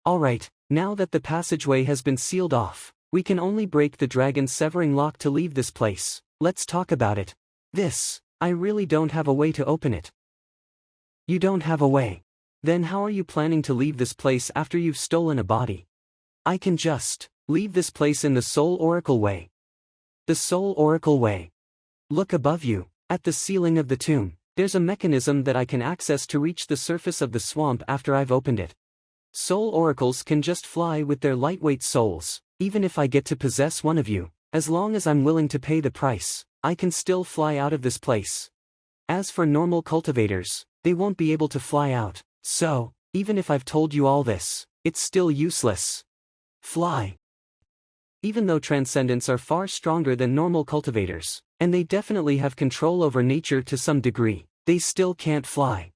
Alright, now that the passageway has been sealed off, we can only break the dragon's severing lock to leave this place. Let's talk about it. I really don't have a way to open it. You don't have a way. Then how are you planning to leave this place after you've stolen a body? I can just leave this place in the Soul Oracle Way. The Soul Oracle Way. Look above you, at the ceiling of the tomb. There's a mechanism that I can access to reach the surface of the swamp after I've opened it. Soul oracles can just fly with their lightweight souls. Even if I get to possess one of you, as long as I'm willing to pay the price, I can still fly out of this place. As for normal cultivators, they won't be able to fly out, so, even if I've told you all this, it's still useless. Fly. Even though transcendents are far stronger than normal cultivators, and they definitely have control over nature to some degree, they still can't fly.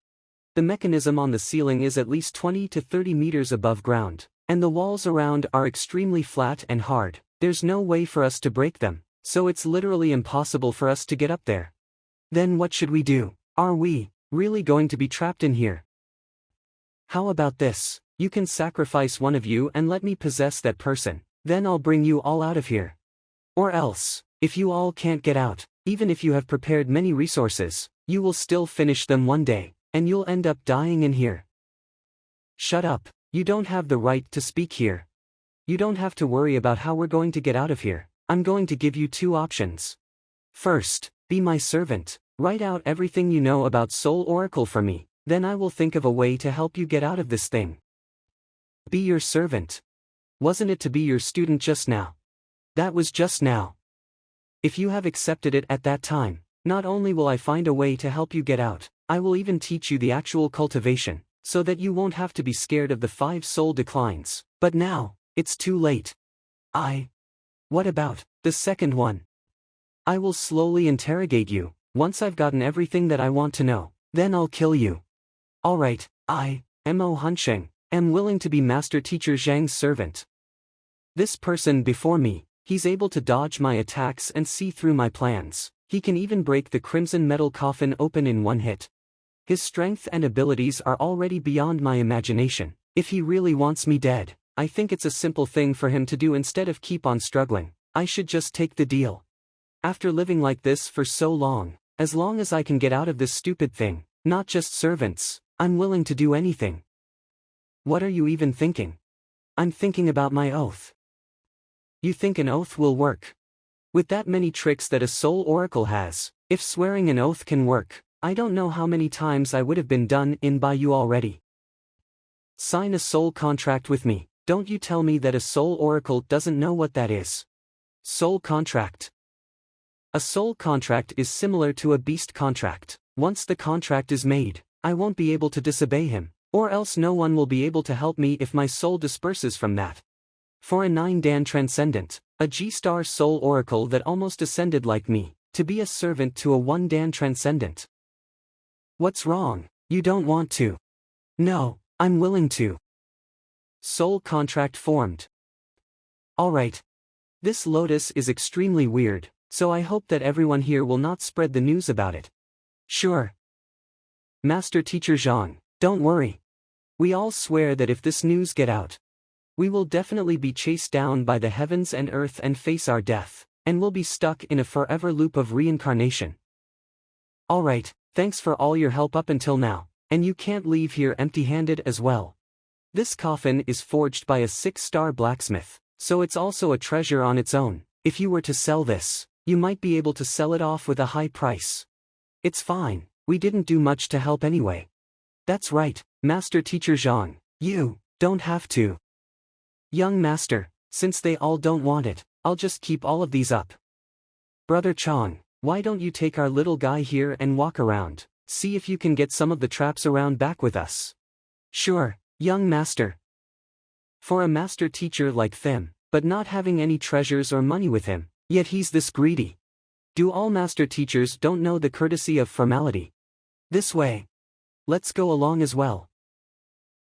The mechanism on the ceiling is at least 20 to 30 meters above ground, and the walls around are extremely flat and hard. There's no way for us to break them, so it's literally impossible for us to get up there. Then what should we do? Are we really going to be trapped in here? How about this? You can sacrifice one of you and let me possess that person, then I'll bring you all out of here. Or else, if you all can't get out, even if you have prepared many resources, you will still finish them one day, and you'll end up dying in here. Shut up, you don't have the right to speak here. You don't have to worry about how we're going to get out of here. I'm going to give you two options. First, be my servant, write out everything you know about Soul Oracle for me, then I will think of a way to help you get out of this thing. Be your servant. Wasn't it to be your student just now? That was just now. If you have accepted it at that time, not only will I find a way to help you get out, I will even teach you the actual cultivation, so that you won't have to be scared of the 5 soul declines. But now, it's too late. What about the second one? I will slowly interrogate you. Once I've gotten everything that I want to know, then I'll kill you. Alright, I, Mo Hunsheng, am willing to be Master Teacher Zhang's servant. This person before me, he's able to dodge my attacks and see through my plans. He can even break the crimson metal coffin open in one hit. His strength and abilities are already beyond my imagination. If he really wants me dead, I think it's a simple thing for him to do. Instead of keep on struggling, I should just take the deal. After living like this for so long as I can get out of this stupid thing, not just servants, I'm willing to do anything. What are you even thinking? I'm thinking about my oath. You think an oath will work? With that many tricks that a soul oracle has, if swearing an oath can work, I don't know how many times I would have been done in by you already. Sign a soul contract with me. Don't you tell me that a soul oracle doesn't know what that is. Soul contract. A soul contract is similar to a beast contract. Once the contract is made, I won't be able to disobey him, or else no one will be able to help me if my soul disperses from that. For a 9-Dan transcendent, a G-star soul oracle that almost ascended like me, to be a servant to a 1-Dan transcendent. What's wrong? You don't want to? No, I'm willing to. Soul contract formed. Alright. This lotus is extremely weird, so I hope that everyone here will not spread the news about it. Sure. Master Teacher Zhang, don't worry. We all swear that if this news get out, we will definitely be chased down by the heavens and earth and face our death, and will be stuck in a forever loop of reincarnation. Alright, thanks for all your help up until now, and you can't leave here empty-handed as well. This coffin is forged by a 6-star blacksmith, so it's also a treasure on its own. If you were to sell this, you might be able to sell it off with a high price. It's fine, we didn't do much to help anyway. That's right, Master Teacher Zhang, you don't have to. Young Master, since they all don't want it, I'll just keep all of these up. Brother Chong, why don't you take our little guy here and walk around, see if you can get some of the traps around back with us. Sure, young Master. For a Master Teacher like them, but not having any treasures or money with him, yet he's this greedy. Do all Master Teachers don't know the courtesy of formality? This way. Let's go along as well.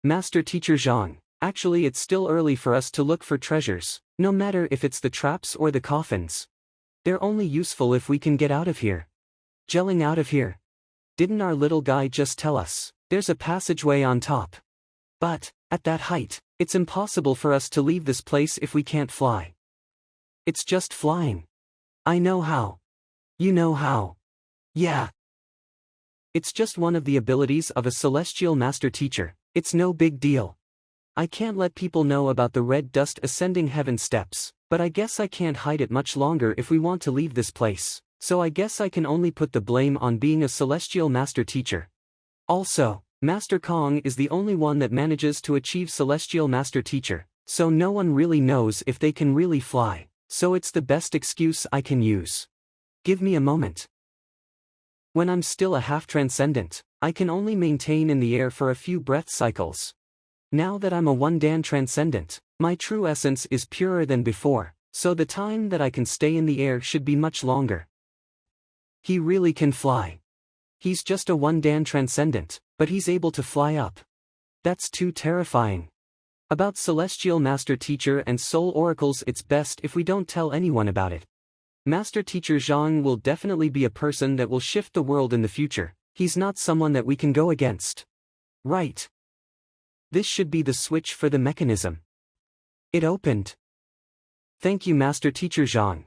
Master Teacher Zhang, actually it's still early for us to look for treasures, no matter if it's the traps or the coffins. They're only useful if we can get out of here. Gelling out of here. Didn't our little guy just tell us, there's a passageway on top? But, at that height, It's impossible for us to leave this place if we can't fly. It's just flying. I know how. You know how. Yeah. It's just one of the abilities of a celestial master teacher. It's no big deal. I can't let people know about the red dust ascending heaven steps, but I guess I can't hide it much longer if we want to leave this place, so I guess I can only put the blame on being a celestial master teacher. Also, Master Kong is the only one that manages to achieve celestial master teacher, so no one really knows if they can really fly, so it's the best excuse I can use. Give me a moment. When I'm still a half-transcendent, I can only maintain in the air for a few breath cycles. Now that I'm a one-dan transcendent, my true essence is purer than before, so the time that I can stay in the air should be much longer. He really can fly. He's just a one-dan transcendent, but he's able to fly up. That's too terrifying. About Celestial Master Teacher and Soul Oracles, it's best if we don't tell anyone about it. Master Teacher Zhang will definitely be a person that will shift the world in the future. He's not someone that we can go against. Right. This should be the switch for the mechanism. It opened. Thank you, Master Teacher Zhang.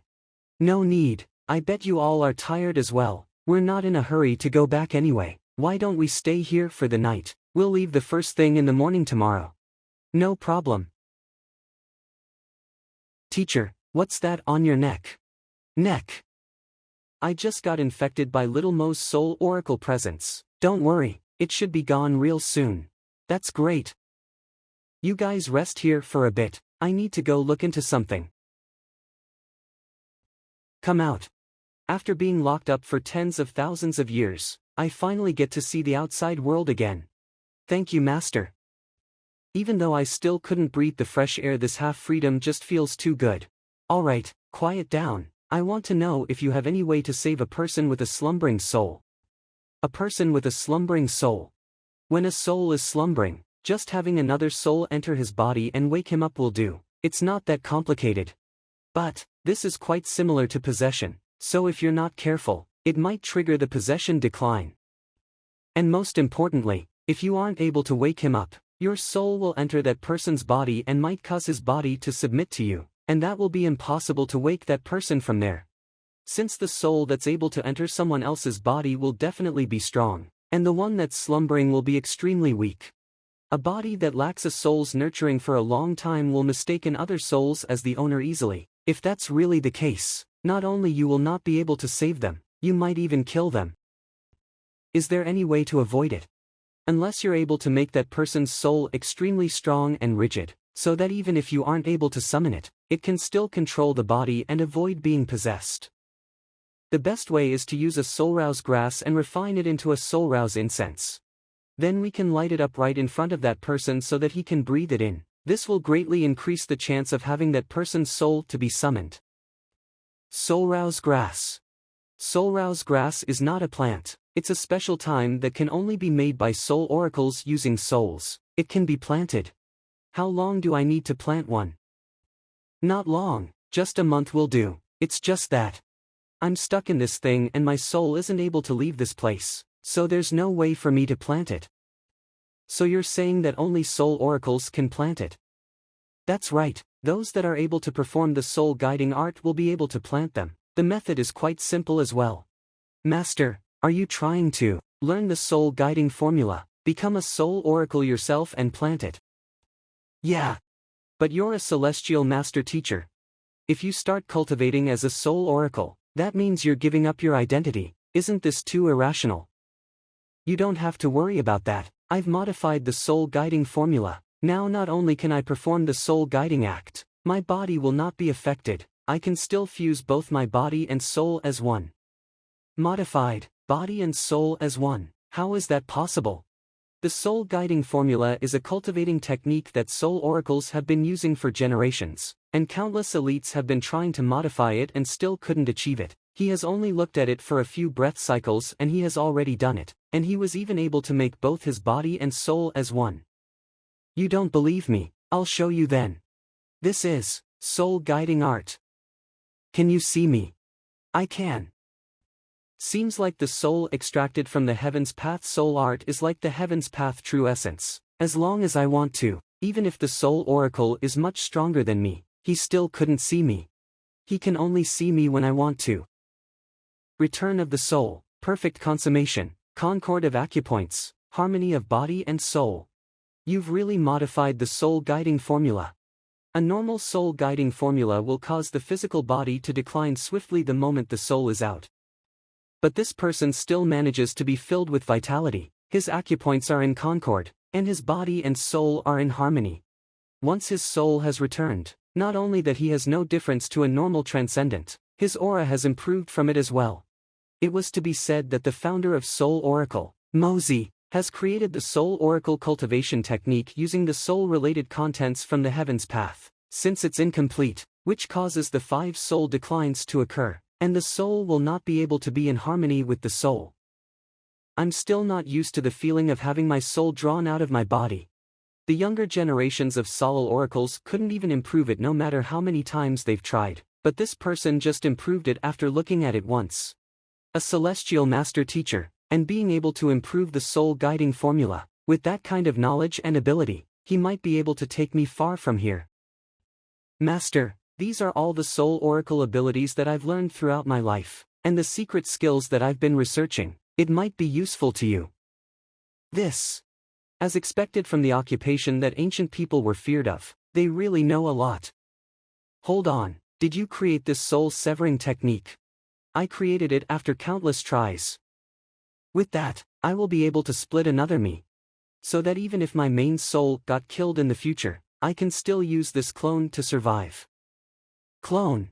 No need, I bet you all are tired as well. We're not in a hurry to go back anyway. Why don't we stay here for the night? We'll leave the first thing in the morning tomorrow. No problem. Teacher, what's that on your neck? Neck. I just got infected by Little Mo's Soul Oracle presence. Don't worry, it should be gone real soon. That's great. You guys rest here for a bit, I need to go look into something. Come out. After being locked up for tens of thousands of years, I finally get to see the outside world again. Thank you, Master. Even though I still couldn't breathe the fresh air, this half-freedom just feels too good. Alright, quiet down. I want to know if you have any way to save a person with a slumbering soul. A person with a slumbering soul. When a soul is slumbering, just having another soul enter his body and wake him up will do. It's not that complicated. But, this is quite similar to possession, so if you're not careful, it might trigger the possession decline. And most importantly, if you aren't able to wake him up, your soul will enter that person's body and might cause his body to submit to you. And that will be impossible to wake that person from there. Since the soul that's able to enter someone else's body will definitely be strong, and the one that's slumbering will be extremely weak. A body that lacks a soul's nurturing for a long time will mistaken other souls as the owner easily. If that's really the case, not only you will not be able to save them, you might even kill them. Is there any way to avoid it? Unless you're able to make that person's soul extremely strong and rigid, so that even if you aren't able to summon it, it can still control the body and avoid being possessed. The best way is to use a soulrouse grass and refine it into a soulrouse incense. Then we can light it up right in front of that person so that he can breathe it in. This will greatly increase the chance of having that person's soul to be summoned. Soulrouse grass. Soulrouse grass is not a plant. It's a special time that can only be made by soul oracles using souls. It can be planted. How long do I need to plant one? Not long, just a month will do. It's just that I'm stuck in this thing and my soul isn't able to leave this place, so there's no way for me to plant it. So you're saying that only soul oracles can plant it? That's right, those that are able to perform the soul guiding art will be able to plant them. The method is quite simple as well. Master, are you trying to learn the soul guiding formula, become a soul oracle yourself and plant it? Yeah. But you're a celestial master teacher. If you start cultivating as a soul oracle, that means you're giving up your identity. Isn't this too irrational? You don't have to worry about that. I've modified the soul guiding formula. Now not only can I perform the soul guiding act, my body will not be affected. I can still fuse both my body and soul as one. Modified, body and soul as one. How is that possible? The soul guiding formula is a cultivating technique that soul oracles have been using for generations, and countless elites have been trying to modify it and still couldn't achieve it. He has only looked at it for a few breath cycles and he has already done it, and he was even able to make both his body and soul as one. You don't believe me? I'll show you then. This is soul guiding art. Can you see me? I can. Seems like the soul extracted from the Heaven's Path soul art is like the Heaven's Path true essence. As long as I want to, Even if the soul oracle is much stronger than me, he still couldn't see me. He can only see me when I want to. Return of the soul, perfect consummation, concord of acupoints, harmony of body and soul. You've really modified the soul guiding formula. A normal soul guiding formula will cause the physical body to decline swiftly the moment the soul is out. But this person still manages to be filled with vitality, his acupoints are in concord, and his body and soul are in harmony. Once his soul has returned, not only that he has no difference to a normal transcendent, his aura has improved from it as well. It was to be said that the founder of Soul Oracle, Mozi, has created the Soul Oracle cultivation technique using the soul-related contents from the Heaven's Path, since it's incomplete, which causes the 5 soul declines to occur, and the soul will not be able to be in harmony with the soul. I'm still not used to the feeling of having my soul drawn out of my body. The younger generations of soul oracles couldn't even improve it no matter how many times they've tried, but this person just improved it after looking at it once. A celestial master teacher, and being able to improve the soul guiding formula, with that kind of knowledge and ability, he might be able to take me far from here. Master, these are all the soul oracle abilities that I've learned throughout my life, and the secret skills that I've been researching. It might be useful to you. This. As expected from the occupation that ancient people were feared of, they really know a lot. Hold on, did you create this soul-severing technique? I created it after countless tries. With that, I will be able to split another me. So that even if my main soul got killed in the future, I can still use this clone to survive. Clone.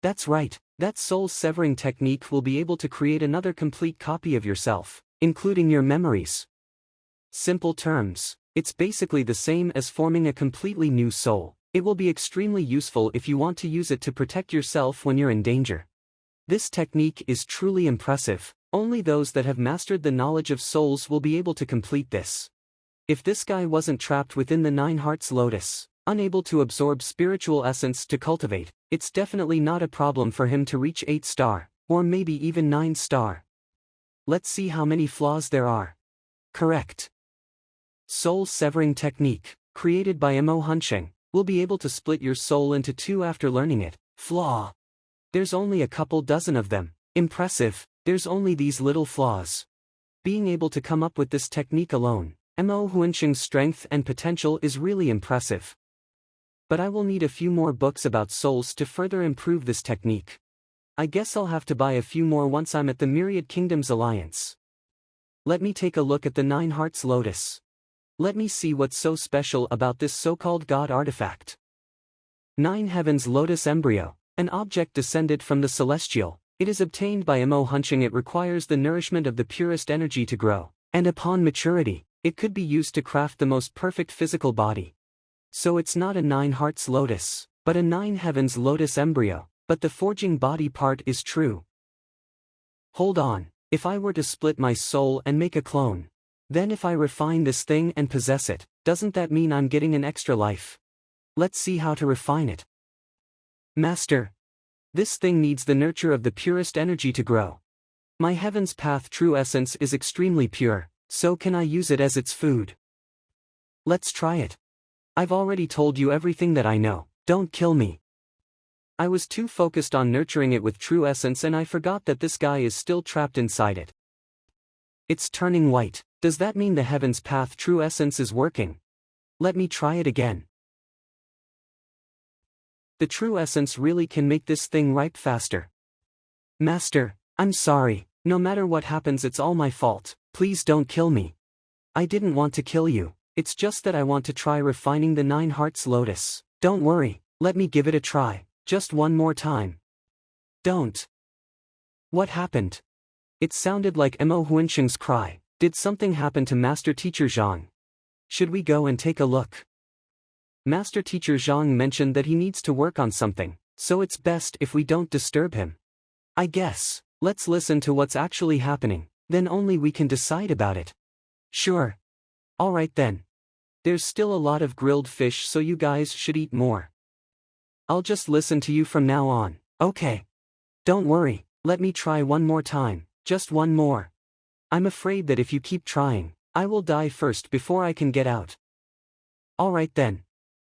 That's right, that soul-severing technique will be able to create another complete copy of yourself, including your memories. Simple terms, it's basically the same as forming a completely new soul. It will be extremely useful if you want to use it to protect yourself when you're in danger. This technique is truly impressive. Only those that have mastered the knowledge of souls will be able to complete this. If this guy wasn't trapped within the 9 hearts lotus, unable to absorb spiritual essence to cultivate, it's definitely not a problem for him to reach 8 star, or maybe even 9 star. Let's see how many flaws there are. Correct. Soul-severing technique, created by Mo Hunsheng, will be able to split your soul into 2 after learning it. Flaw. There's only a couple dozen of them. Impressive, there's only these little flaws. Being able to come up with this technique alone, Mo Hunsheng's strength and potential is really impressive. But I will need a few more books about souls to further improve this technique. I guess I'll have to buy a few more once I'm at the Myriad Kingdoms Alliance. Let me take a look at the 9 hearts lotus. Let me see what's so special about this so-called God artifact. 9 heavens lotus embryo, an object descended from the celestial. It is obtained by Mo Hunsheng. It requires the nourishment of the purest energy to grow, and upon maturity, it could be used to craft the most perfect physical body. So it's not a 9 hearts lotus, but a 9 heavens lotus embryo, but the forging body part is true. Hold on, if I were to split my soul and make a clone, then if I refine this thing and possess it, doesn't that mean I'm getting an extra life? Let's see how to refine it. Master. This thing needs the nurture of the purest energy to grow. My Heaven's Path true essence is extremely pure, so can I use it as its food? Let's try it. I've already told you everything that I know, don't kill me. I was too focused on nurturing it with true essence and I forgot that this guy is still trapped inside it. It's turning white. Does that mean the Heaven's Path true essence is working? Let me try it again. The true essence really can make this thing ripe faster. Master, I'm sorry, no matter what happens it's all my fault, please don't kill me. I didn't want to kill you, it's just that I want to try refining the 9 hearts lotus. Don't worry, let me give it a try, just one more time. Don't. What happened? It sounded like Mo Hunsheng's cry. Did something happen to Master Teacher Zhang? Should we go and take a look? Master Teacher Zhang mentioned that he needs to work on something, so it's best if we don't disturb him. I guess, let's listen to what's actually happening, then only we can decide about it. Sure. Alright then. There's still a lot of grilled fish so you guys should eat more. I'll just listen to you from now on, okay? Don't worry, let me try one more time, just one more. I'm afraid that if you keep trying, I will die first before I can get out. Alright then.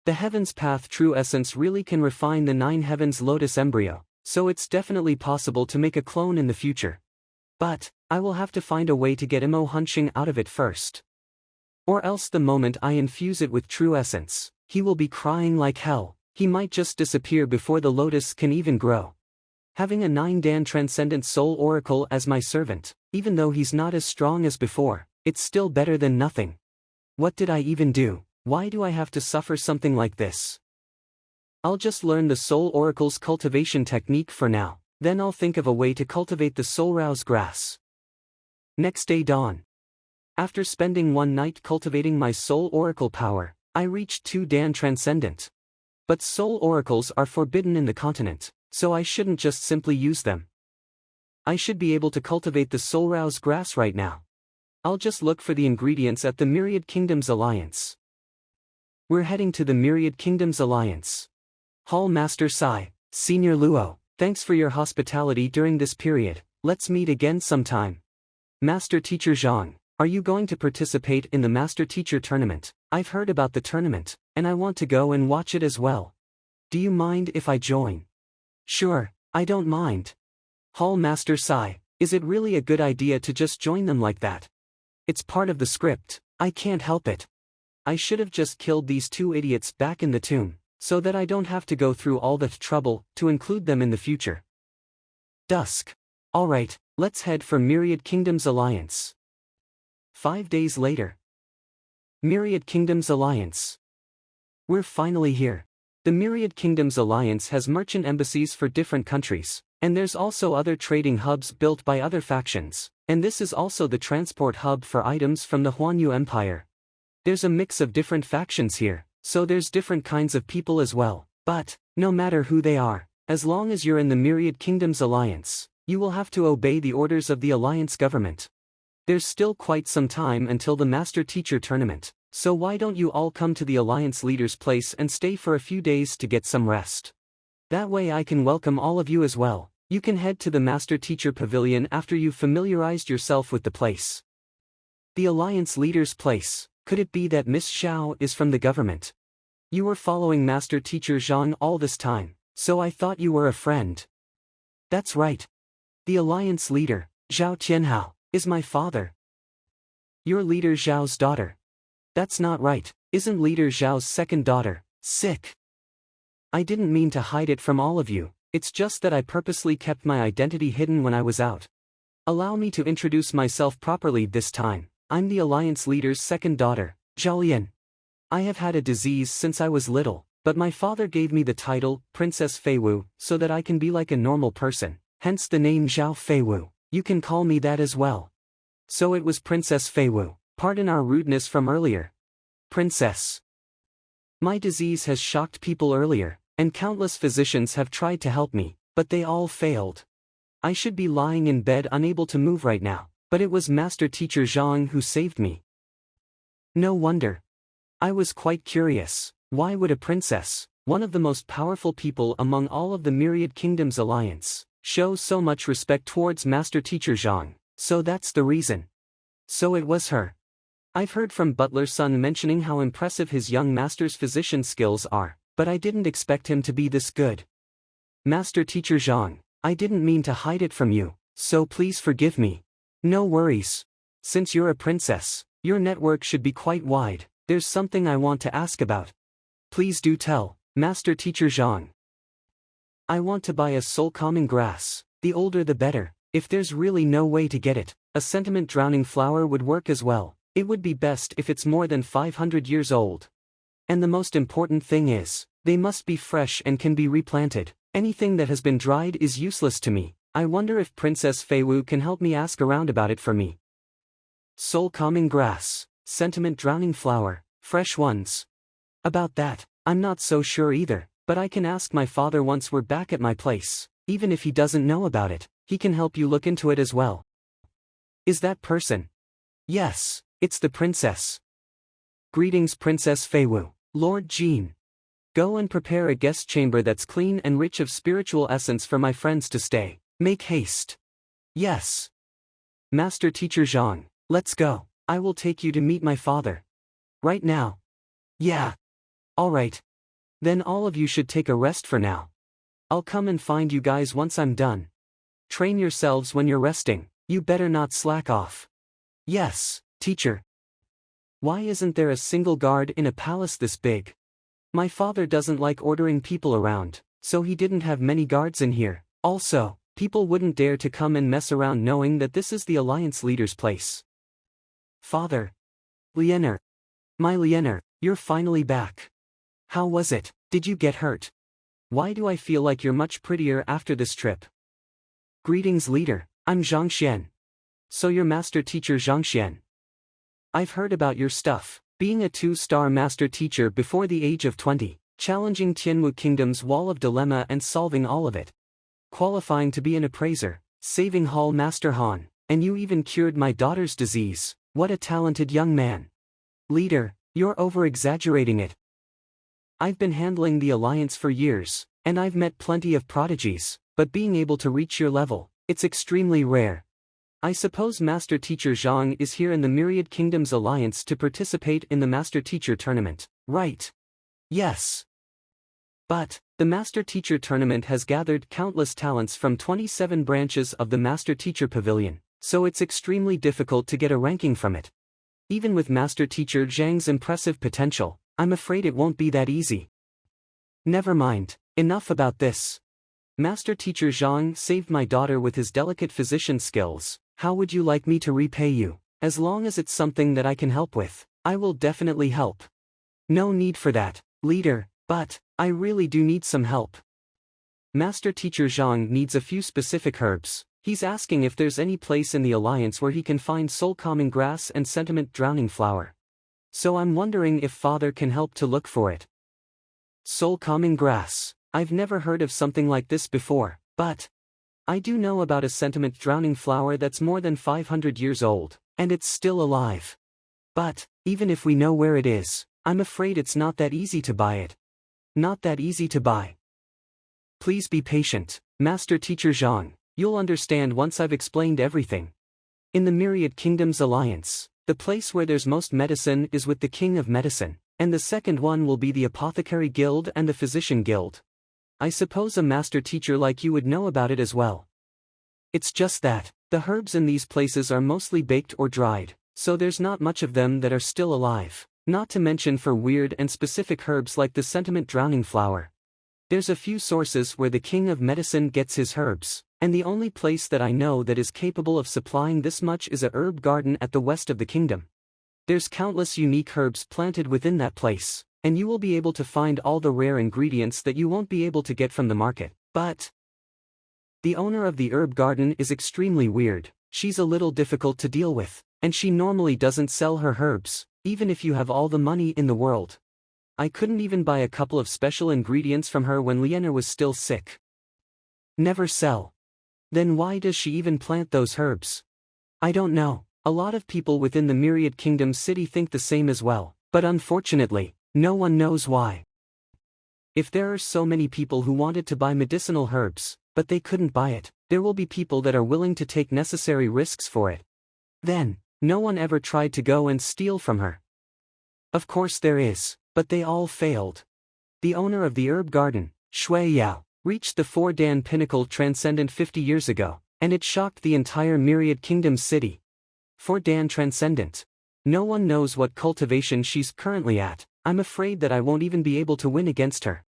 The heaven's path true essence really can refine the 9 heavens lotus embryo, so it's definitely possible to make a clone in the future. But, I will have to find a way to get Imo Hunching out of it first. Or else the moment I infuse it with true essence, he will be crying like hell, he might just disappear before the lotus can even grow. Having a 9-dan transcendent soul oracle as my servant, even though he's not as strong as before, it's still better than nothing. What did I even do? Why do I have to suffer something like this? I'll just learn the soul oracle's cultivation technique for now, then I'll think of a way to cultivate the soul rouse grass. Next day dawn. After spending one night cultivating my soul oracle power, I reached 2-dan transcendent. But soul oracles are forbidden in the continent, so I shouldn't just simply use them. I should be able to cultivate the soul rouse grass right now. I'll just look for the ingredients at the Myriad Kingdoms Alliance. We're heading to the Myriad Kingdoms Alliance. Hall Master Sai, Senior Luo, thanks for your hospitality during this period, let's meet again sometime. Master Teacher Zhang, are you going to participate in the Master Teacher Tournament? I've heard about the tournament, and I want to go and watch it as well. Do you mind if I join? Sure, I don't mind. Hall Master Sai, is it really a good idea to just join them like that? It's part of the script, I can't help it. I should have just killed these 2 idiots back in the tomb, so that I don't have to go through all that trouble to include them in the future. Dusk. Alright, let's head for Myriad Kingdoms Alliance. 5 days later. Myriad Kingdoms Alliance. We're finally here. The Myriad Kingdoms Alliance has merchant embassies for different countries, and there's also other trading hubs built by other factions, and this is also the transport hub for items from the Huanyu Empire. There's a mix of different factions here, so there's different kinds of people as well, but, no matter who they are, as long as you're in the Myriad Kingdoms Alliance, you will have to obey the orders of the Alliance government. There's still quite some time until the Master Teacher Tournament, so why don't you all come to the Alliance leader's place and stay for a few days to get some rest? That way I can welcome all of you as well. You can head to the Master Teacher Pavilion after you've familiarized yourself with the place. The Alliance leader's place. Could it be that Miss Xiao is from the government? You were following Master Teacher Zhang all this time, so I thought you were a friend. That's right. The Alliance leader, Zhao Tianhao, is my father. You're Leader Zhao's daughter. That's not right, isn't Leader Zhao's second daughter, sick? I didn't mean to hide it from all of you, it's just that I purposely kept my identity hidden when I was out. Allow me to introduce myself properly this time. I'm the Alliance leader's second daughter, Zhaolian. I have had a disease since I was little, but my father gave me the title, Princess Feiwu, so that I can be like a normal person, hence the name Zhao Feiwu. You can call me that as well. So it was Princess Feiwu. Pardon our rudeness from earlier. Princess. My disease has shocked people earlier, and countless physicians have tried to help me, but they all failed. I should be lying in bed unable to move right now. But it was Master Teacher Zhang who saved me. No wonder. I was quite curious, why would a princess, one of the most powerful people among all of the Myriad Kingdoms Alliance, show so much respect towards Master Teacher Zhang? So that's the reason. So it was her. I've heard from Butler's son mentioning how impressive his young master's physician skills are, but I didn't expect him to be this good. Master Teacher Zhang, I didn't mean to hide it from you, so please forgive me. No worries. Since you're a princess, your network should be quite wide. There's something I want to ask about. Please do tell, Master Teacher Zhang. I want to buy a soul-calming grass, the older the better. If there's really no way to get it, a sentiment drowning flower would work as well. It would be best if it's more than 500 years old. And the most important thing is, they must be fresh and can be replanted. Anything that has been dried is useless to me. I wonder if Princess Feiwu can help me ask around about it for me. Soul-calming grass, sentiment drowning flower, fresh ones. About that, I'm not so sure either, but I can ask my father once we're back at my place. Even if he doesn't know about it, he can help you look into it as well. Is that person? Yes, it's the princess. Greetings Princess Feiwu, Lord Jean. Go and prepare a guest chamber that's clean and rich of spiritual essence for my friends to stay. Make haste. Yes. Master Teacher Zhang, let's go. I will take you to meet my father. Right now. Yeah. Alright. Then all of you should take a rest for now. I'll come and find you guys once I'm done. Train yourselves when you're resting, you better not slack off. Yes, teacher. Why isn't there a single guard in a palace this big? My father doesn't like ordering people around, so he didn't have many guards in here. Also, people wouldn't dare to come and mess around knowing that this is the Alliance leader's place. Father. Lianer. My Lianer, you're finally back. How was it? Did you get hurt? Why do I feel like you're much prettier after this trip? Greetings, leader. I'm Zhang Xuan. So you're master teacher Zhang Xuan. I've heard about your stuff, being a 2-star master teacher before the age of 20, challenging Tianwu Kingdom's wall of dilemma and solving all of it. Qualifying to be an appraiser, saving Hall Master Han, and you even cured my daughter's disease. What a talented young man. Leader, you're over-exaggerating it. I've been handling the Alliance for years, and I've met plenty of prodigies, but being able to reach your level, it's extremely rare. I suppose Master Teacher Zhang is here in the Myriad Kingdoms Alliance to participate in the Master Teacher Tournament, right? Yes. But, the Master Teacher Tournament has gathered countless talents from 27 branches of the Master Teacher Pavilion, so it's extremely difficult to get a ranking from it. Even with Master Teacher Zhang's impressive potential, I'm afraid it won't be that easy. Never mind, enough about this. Master Teacher Zhang saved my daughter with his delicate physician skills. How would you like me to repay you? As long as it's something that I can help with, I will definitely help. No need for that, leader, but I really do need some help. Master Teacher Zhang needs a few specific herbs. He's asking if there's any place in the Alliance where he can find soul calming grass and sentiment drowning flower. So I'm wondering if Father can help to look for it. Soul calming grass. I've never heard of something like this before, but I do know about a sentiment drowning flower that's more than 500 years old, and it's still alive. But, even if we know where it is, I'm afraid it's not that easy to buy it. Not that easy to buy. Please be patient, Master Teacher Zhang, you'll understand once I've explained everything. In the Myriad Kingdoms Alliance, the place where there's most medicine is with the King of Medicine, and the second one will be the Apothecary Guild and the Physician Guild. I suppose a master teacher like you would know about it as well. It's just that, the herbs in these places are mostly baked or dried, so there's not much of them that are still alive, not to mention for weird and specific herbs like the sentiment drowning flower. There's a few sources where the King of Medicine gets his herbs, and the only place that I know that is capable of supplying this much is a herb garden at the west of the kingdom. There's countless unique herbs planted within that place, and you will be able to find all the rare ingredients that you won't be able to get from the market. But the owner of the herb garden is extremely weird. She's a little difficult to deal with, and she normally doesn't sell her herbs, even if you have all the money in the world. I couldn't even buy a couple of special ingredients from her when Lianer was still sick. Never sell. Then why does she even plant those herbs? I don't know. A lot of people within the Myriad Kingdom city think the same as well, but unfortunately, no one knows why. If there are so many people who wanted to buy medicinal herbs, but they couldn't buy it, there will be people that are willing to take necessary risks for it. Then, no one ever tried to go and steal from her. Of course there is, but they all failed. The owner of the herb garden, Shui Yao, reached the 4-Dan pinnacle transcendent 50 years ago, and it shocked the entire Myriad Kingdom city. 4-Dan transcendent. No one knows what cultivation she's currently at. I'm afraid that I won't even be able to win against her.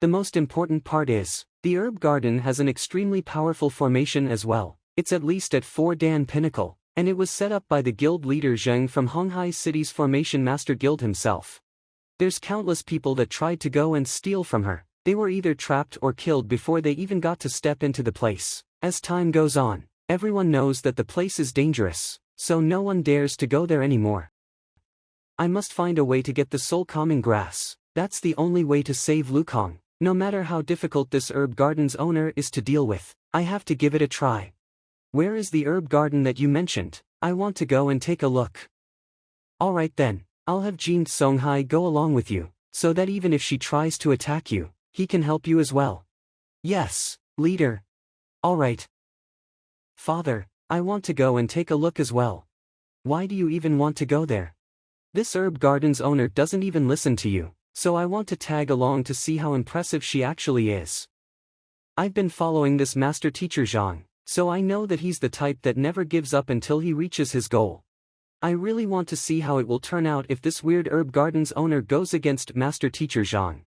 The most important part is, the herb garden has an extremely powerful formation as well. It's at least at 4-Dan pinnacle, and it was set up by the guild leader Zheng from Honghai City's Formation Master Guild himself. There's countless people that tried to go and steal from her. They were either trapped or killed before they even got to step into the place. As time goes on, everyone knows that the place is dangerous, so no one dares to go there anymore. I must find a way to get the soul calming grass. That's the only way to save Lukong. No matter how difficult this herb garden's owner is to deal with, I have to give it a try. Where is the herb garden that you mentioned? I want to go and take a look. Alright then, I'll have Jin Songhai go along with you, so that even if she tries to attack you, he can help you as well. Yes, leader. Alright. Father, I want to go and take a look as well. Why do you even want to go there? This herb garden's owner doesn't even listen to you, so I want to tag along to see how impressive she actually is. I've been following this master teacher Zhang, so I know that he's the type that never gives up until he reaches his goal. I really want to see how it will turn out if this weird herb garden's owner goes against master teacher Zhang.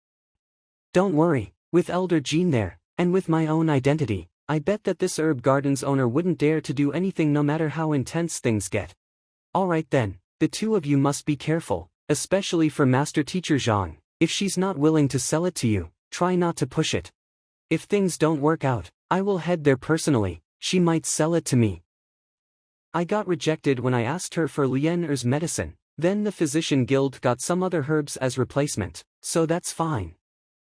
Don't worry, with Elder Jean there, and with my own identity, I bet that this herb garden's owner wouldn't dare to do anything no matter how intense things get. Alright then, the two of you must be careful, especially for master teacher Zhang. If she's not willing to sell it to you, try not to push it. If things don't work out, I will head there personally. She might sell it to me. I got rejected when I asked her for Lien Er's medicine, then the physician guild got some other herbs as replacement, so that's fine.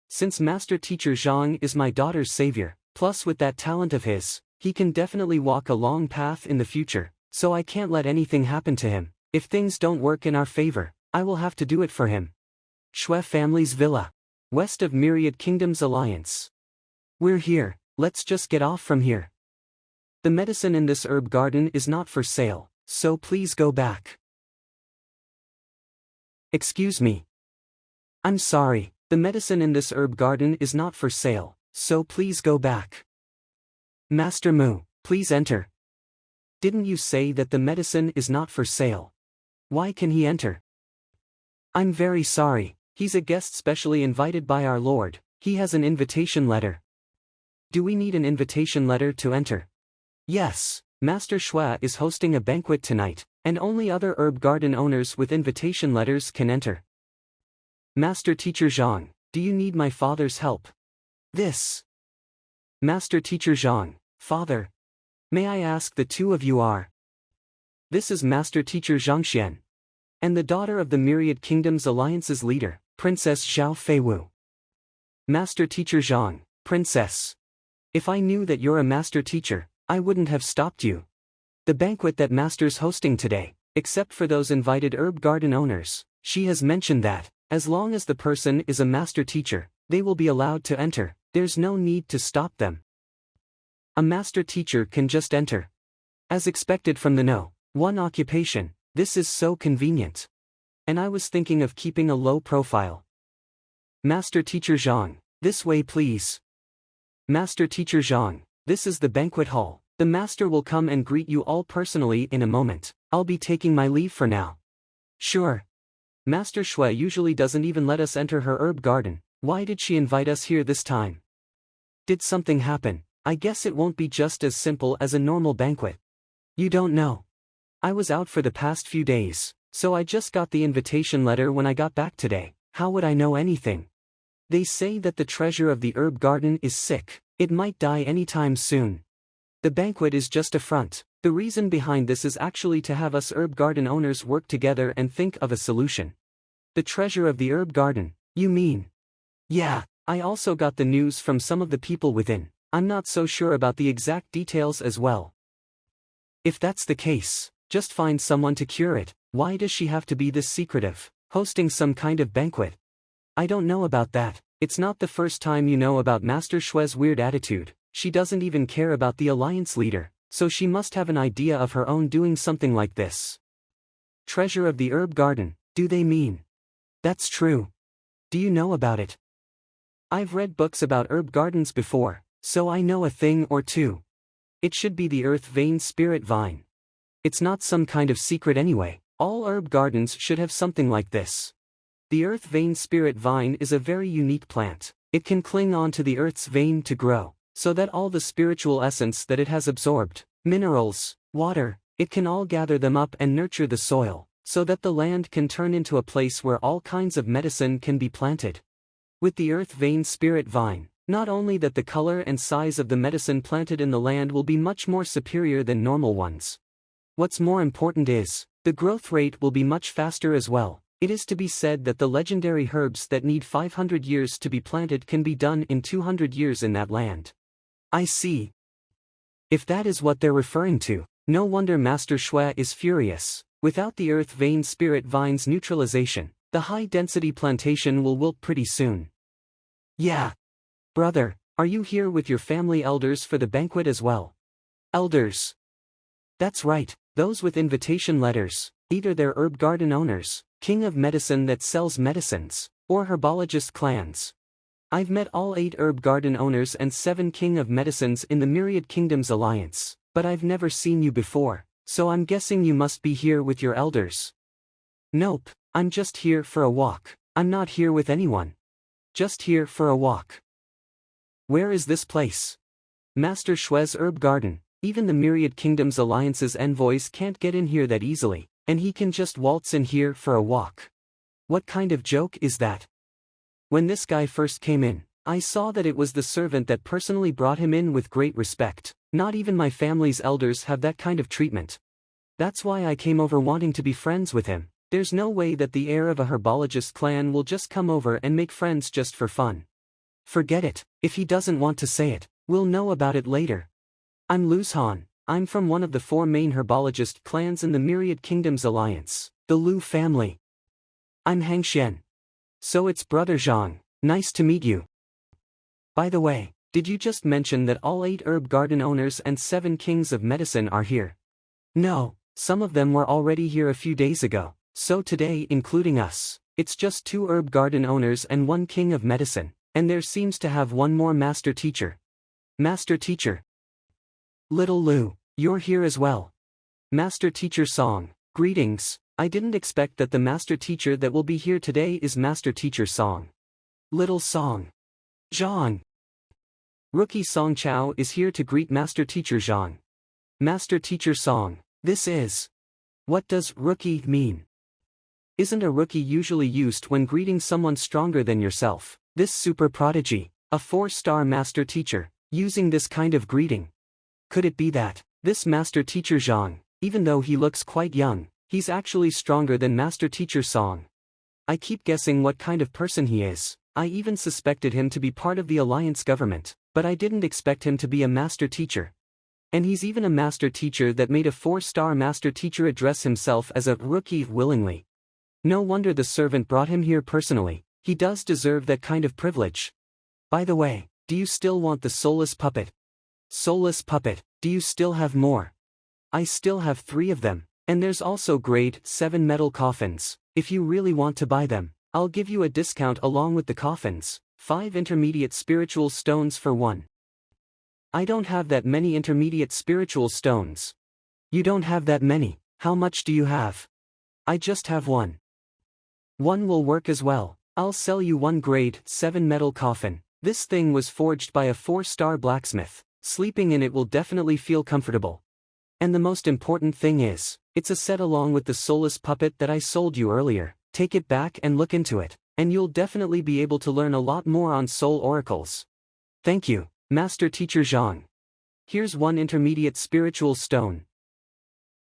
Since master teacher Zhang is my daughter's savior, plus with that talent of his, he can definitely walk a long path in the future, so I can't let anything happen to him. If things don't work in our favor, I will have to do it for him. Shui family's villa. West of Myriad Kingdoms Alliance. We're here, let's just get off from here. The medicine in this herb garden is not for sale, so please go back. Excuse me. I'm sorry, the medicine in this herb garden is not for sale, so please go back. Master Mu, please enter. Didn't you say that the medicine is not for sale? Why can he enter? I'm very sorry, he's a guest specially invited by our Lord, he has an invitation letter. Do we need an invitation letter to enter? Yes, Master Shui is hosting a banquet tonight, and only other herb garden owners with invitation letters can enter. Master Teacher Zhang, do you need my father's help? This. Master Teacher Zhang, father. May I ask the two of you are? This is Master Teacher Zhang Xuan. And the daughter of the Myriad Kingdoms Alliance's leader, Princess Zhao Feiwu. Master Teacher Zhang, Princess. If I knew that you're a master teacher, I wouldn't have stopped you. The banquet that Master's hosting today, except for those invited herb garden owners, she has mentioned that, as long as the person is a master teacher, they will be allowed to enter, there's no need to stop them. A master teacher can just enter. As expected from the No. 1 occupation, this is so convenient. And I was thinking of keeping a low profile. Master Teacher Zhang, this way please. Master Teacher Zhang, this is the banquet hall. The master will come and greet you all personally in a moment. I'll be taking my leave for now. Sure. Master Shui usually doesn't even let us enter her herb garden. Why did she invite us here this time? Did something happen? I guess it won't be just as simple as a normal banquet. You don't know. I was out for the past few days, so I just got the invitation letter when I got back today. How would I know anything? They say that the treasure of the herb garden is sick. It might die anytime soon. The banquet is just a front. The reason behind this is actually to have us herb garden owners work together and think of a solution. The treasure of the herb garden, you mean? Yeah, I also got the news from some of the people within. I'm not so sure about the exact details as well. If that's the case, just find someone to cure it. Why does she have to be this secretive, hosting some kind of banquet? I don't know about that. It's not the first time you know about Master Shui's weird attitude. She doesn't even care about the alliance leader, so she must have an idea of her own doing something like this. Treasure of the herb garden, do they mean? That's true. Do you know about it? I've read books about herb gardens before, so I know a thing or two. It should be the earth vein spirit vine. It's not some kind of secret anyway. All herb gardens should have something like this. The earth vein spirit vine is a very unique plant. It can cling on to the earth's vein to grow, so that all the spiritual essence that it has absorbed, minerals, water, it can all gather them up and nurture the soil, so that the land can turn into a place where all kinds of medicine can be planted. With the earth vein spirit vine, not only that the color and size of the medicine planted in the land will be much more superior than normal ones. What's more important is, the growth rate will be much faster as well. It is to be said that the legendary herbs that need 500 years to be planted can be done in 200 years in that land. I see. If that is what they're referring to, no wonder Master Shui is furious. Without the earth vein spirit vine's neutralization, the high-density plantation will wilt pretty soon. Yeah. Brother, are you here with your family elders for the banquet as well? Elders. That's right, those with invitation letters. Either they're herb garden owners, king of medicine that sells medicines, or herbologist clans. I've met all 8 herb garden owners and 7 king of medicines in the Myriad Kingdoms Alliance, but I've never seen you before, so I'm guessing you must be here with your elders. Nope, I'm just here for a walk. I'm not here with anyone. Just here for a walk. Where is this place? Master Shue's herb garden. Even the Myriad Kingdoms Alliance's envoys can't get in here that easily, and he can just waltz in here for a walk. What kind of joke is that? When this guy first came in, I saw that it was the servant that personally brought him in with great respect. Not even my family's elders have that kind of treatment. That's why I came over wanting to be friends with him. There's no way that the heir of a herbologist clan will just come over and make friends just for fun. Forget it, if he doesn't want to say it, we'll know about it later. I'm Lu Han. I'm from one of the 4 main herbologist clans in the Myriad Kingdoms Alliance, the Lu family. I'm Hang Xian. So it's Brother Zhang, nice to meet you. By the way, did you just mention that all 8 herb garden owners and 7 kings of medicine are here? No, some of them were already here a few days ago, so today, including us, it's just 2 herb garden owners and 1 king of medicine, and there seems to have 1 more master teacher. Master teacher. Little Lu, you're here as well. Master teacher Song, greetings. I didn't expect that the master teacher that will be here today is Master Teacher Song. Little Song. Zhang. Rookie Song Chao is here to greet Master Teacher Zhang. Master Teacher Song, this is. What does rookie mean? Isn't a rookie usually used when greeting someone stronger than yourself? This super prodigy, a 4-star master teacher, using this kind of greeting. Could it be that this Master Teacher Zhang, even though he looks quite young, he's actually stronger than Master Teacher Song? I keep guessing what kind of person he is. I even suspected him to be part of the Alliance government, but I didn't expect him to be a master teacher. And he's even a master teacher that made a 4-star master teacher address himself as a rookie willingly. No wonder the servant brought him here personally. He does deserve that kind of privilege. By the way, do you still want the soulless puppet? Soulless puppet, do you still have more? I still have 3 of them, and there's also grade 7 metal coffins. If you really want to buy them, I'll give you a discount along with the coffins. 5 intermediate spiritual stones for 1. I don't have that many intermediate spiritual stones. You don't have that many. How much do you have? I just have 1. 1 will work as well. I'll sell you 1 grade 7 metal coffin. This thing was forged by a 4-star blacksmith. Sleeping in it will definitely feel comfortable. And the most important thing is, it's a set along with the soulless puppet that I sold you earlier. Take it back and look into it, and you'll definitely be able to learn a lot more on soul oracles. Thank you, Master Teacher Zhang. Here's 1 intermediate spiritual stone.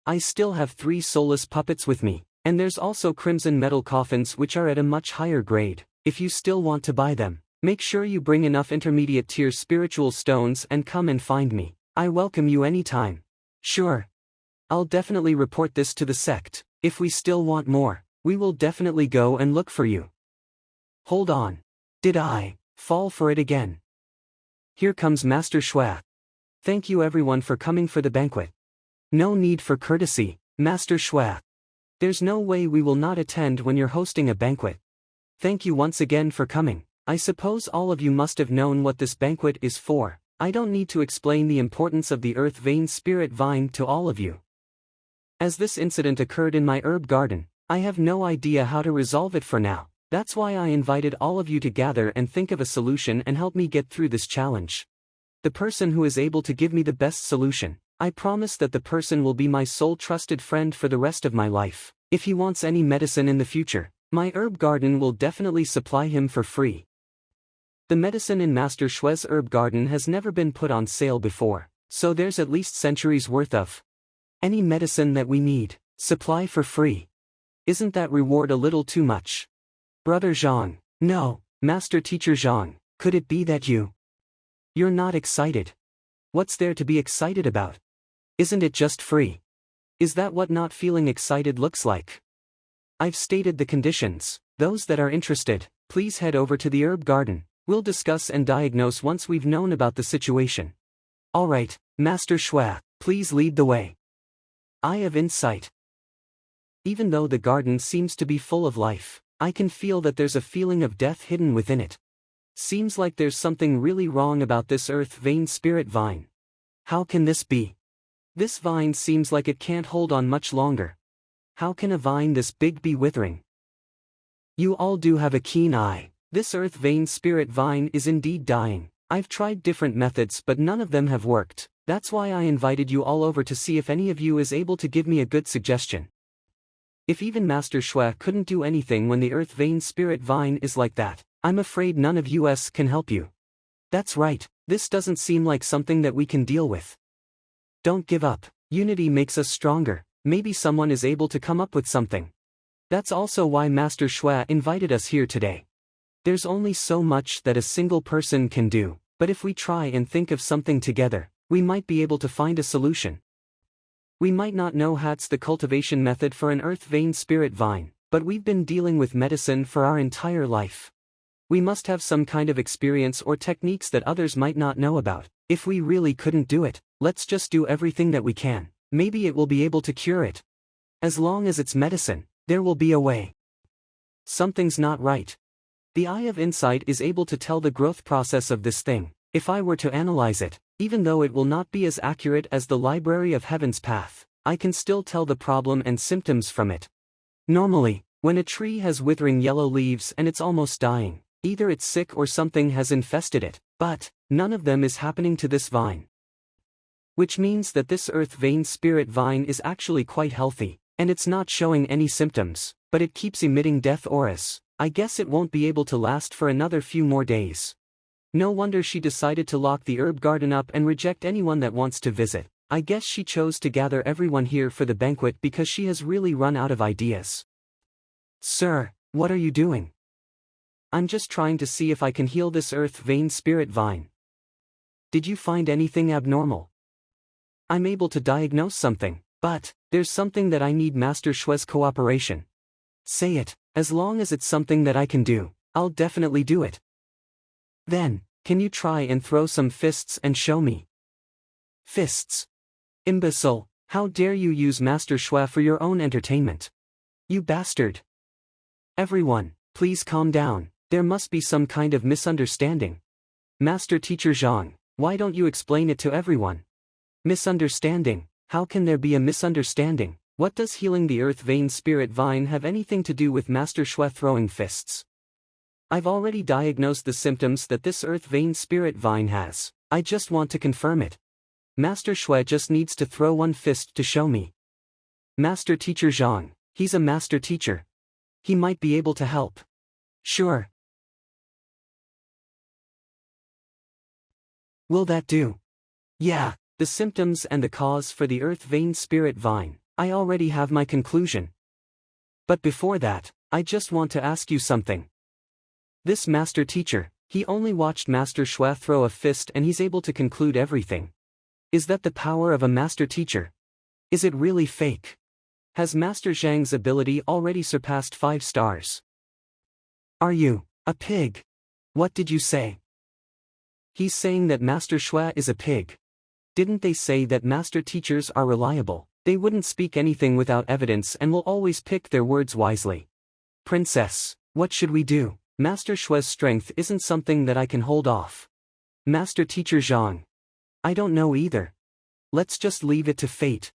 I still have 3 soulless puppets with me, and there's also crimson metal coffins which are at a much higher grade. If you still want to buy them, make sure you bring enough intermediate tier spiritual stones and come and find me. I welcome you anytime. Sure. I'll definitely report this to the sect. If we still want more, we will definitely go and look for you. Hold on. Did I fall for it again? Here comes Master Shue. Thank you everyone for coming for the banquet. No need for courtesy, Master Shue. There's no way we will not attend when you're hosting a banquet. Thank you once again for coming. I suppose all of you must have known what this banquet is for. I don't need to explain the importance of the earth vein spirit vine to all of you. As this incident occurred in my herb garden, I have no idea how to resolve it for now. That's why I invited all of you to gather and think of a solution and help me get through this challenge. The person who is able to give me the best solution, I promise that the person will be my sole trusted friend for the rest of my life. If he wants any medicine in the future, my herb garden will definitely supply him for free. The medicine in Master Shue's herb garden has never been put on sale before, so there's at least centuries worth of any medicine that we need, supply for free. Isn't that reward a little too much? Brother Zhang, no, Master Teacher Zhang, could it be that you're not excited? What's there to be excited about? Isn't it just free? Is that what not feeling excited looks like? I've stated the conditions. Those that are interested, please head over to the herb garden. We'll discuss and diagnose once we've known about the situation. Alright, Master Shue, please lead the way. Eye of Insight. Even though the garden seems to be full of life, I can feel that there's a feeling of death hidden within it. Seems like there's something really wrong about this earth vein spirit vine. How can this be? This vine seems like it can't hold on much longer. How can a vine this big be withering? You all do have a keen eye. This earth vein spirit vine is indeed dying. I've tried different methods but none of them have worked. That's why I invited you all over to see if any of you is able to give me a good suggestion. If even Master Xue couldn't do anything when the earth vein spirit vine is like that, I'm afraid none of us can help you. That's right, this doesn't seem like something that we can deal with. Don't give up. Unity makes us stronger. Maybe someone is able to come up with something. That's also why Master Xue invited us here today. There's only so much that a single person can do, but if we try and think of something together, we might be able to find a solution. We might not know how's the cultivation method for an earth vein spirit vine, but we've been dealing with medicine for our entire life. We must have some kind of experience or techniques that others might not know about. If we really couldn't do it, let's just do everything that we can. Maybe it will be able to cure it. As long as it's medicine, there will be a way. Something's not right. The eye of insight is able to tell the growth process of this thing. If I were to analyze it, even though it will not be as accurate as the Library of Heaven's path, I can still tell the problem and symptoms from it. Normally, when a tree has withering yellow leaves and it's almost dying, either it's sick or something has infested it, but none of them is happening to this vine. Which means that this earth vein spirit vine is actually quite healthy, and it's not showing any symptoms, but it keeps emitting death auras. I guess it won't be able to last for another few more days. No wonder she decided to lock the herb garden up and reject anyone that wants to visit. I guess she chose to gather everyone here for the banquet because she has really run out of ideas. Sir, what are you doing? I'm just trying to see if I can heal this earth vein spirit vine. Did you find anything abnormal? I'm able to diagnose something, but there's something that I need Master Xue's cooperation. Say it. As long as it's something that I can do, I'll definitely do it. Then, can you try and throw some fists and show me? Fists? Imbecile, how dare you use Master Xue for your own entertainment? You bastard! Everyone, please calm down, there must be some kind of misunderstanding. Master Teacher Zhang, why don't you explain it to everyone? Misunderstanding, how can there be a misunderstanding? What does healing the earth vein spirit vine have anything to do with Master Xue throwing fists? I've already diagnosed the symptoms that this earth vein spirit vine has. I just want to confirm it. Master Xue just needs to throw one fist to show me. Master Teacher Zhang, he's a master teacher. He might be able to help. Sure. Will that do? Yeah, the symptoms and the cause for the earth vein spirit vine. I already have my conclusion. But before that, I just want to ask you something. This master teacher, he only watched Master Xue throw a fist and he's able to conclude everything. Is that the power of a master teacher? Is it really fake? Has Master Zhang's ability already surpassed 5 stars? Are you a pig? What did you say? He's saying that Master Xue is a pig. Didn't they say that master teachers are reliable? They wouldn't speak anything without evidence and will always pick their words wisely. Princess, what should we do? Master Xue's strength isn't something that I can hold off. Master Teacher Zhang. I don't know either. Let's just leave it to fate.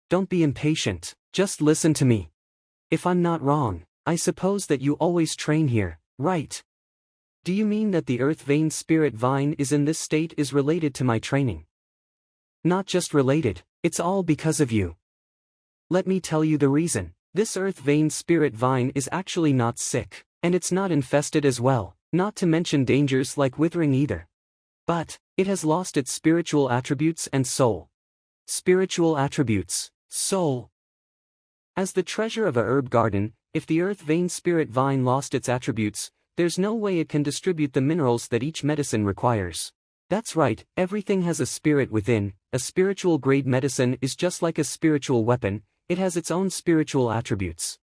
Don't be impatient, just listen to me. If I'm not wrong, I suppose that you always train here, right? Do you mean that the earth vein spirit vine is in this state is related to my training? Not just related. It's all because of you. Let me tell you the reason. This earth vein spirit vine is actually not sick, and it's not infested as well, not to mention dangers like withering either. But it has lost its spiritual attributes and soul. Spiritual attributes, soul. As the treasure of a herb garden, if the earth vein spirit vine lost its attributes, there's no way it can distribute the minerals that each medicine requires. That's right, everything has a spirit within. A spiritual grade medicine is just like a spiritual weapon, it has its own spiritual attributes.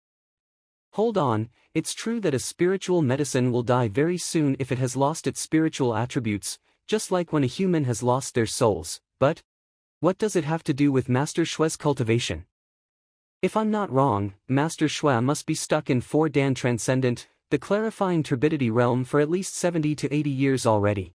Hold on, it's true that a spiritual medicine will die very soon if it has lost its spiritual attributes, just like when a human has lost their souls, but what does it have to do with Master Xue's cultivation? If I'm not wrong, Master Xue must be stuck in 4 Dan Transcendent, the clarifying turbidity realm for at least 70 to 80 years already.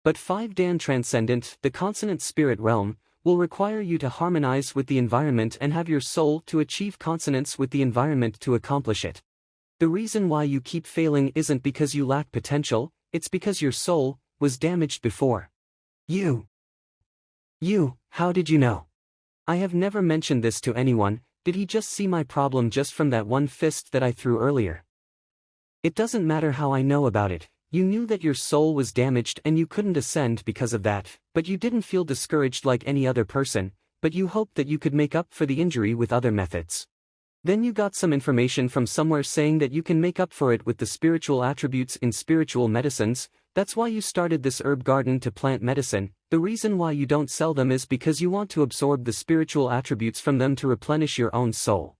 But 5 Dan Transcendent, the consonant spirit realm, will require you to harmonize with the environment and have your soul to achieve consonance with the environment to accomplish it. The reason why you keep failing isn't because you lack potential, it's because your soul was damaged before. You, how did you know? I have never mentioned this to anyone. Did he just see my problem just from that one fist that I threw earlier? It doesn't matter how I know about it. You knew that your soul was damaged and you couldn't ascend because of that, but you didn't feel discouraged like any other person, but you hoped that you could make up for the injury with other methods. Then you got some information from somewhere saying that you can make up for it with the spiritual attributes in spiritual medicines. That's why you started this herb garden to plant medicine. The reason why you don't sell them is because you want to absorb the spiritual attributes from them to replenish your own soul.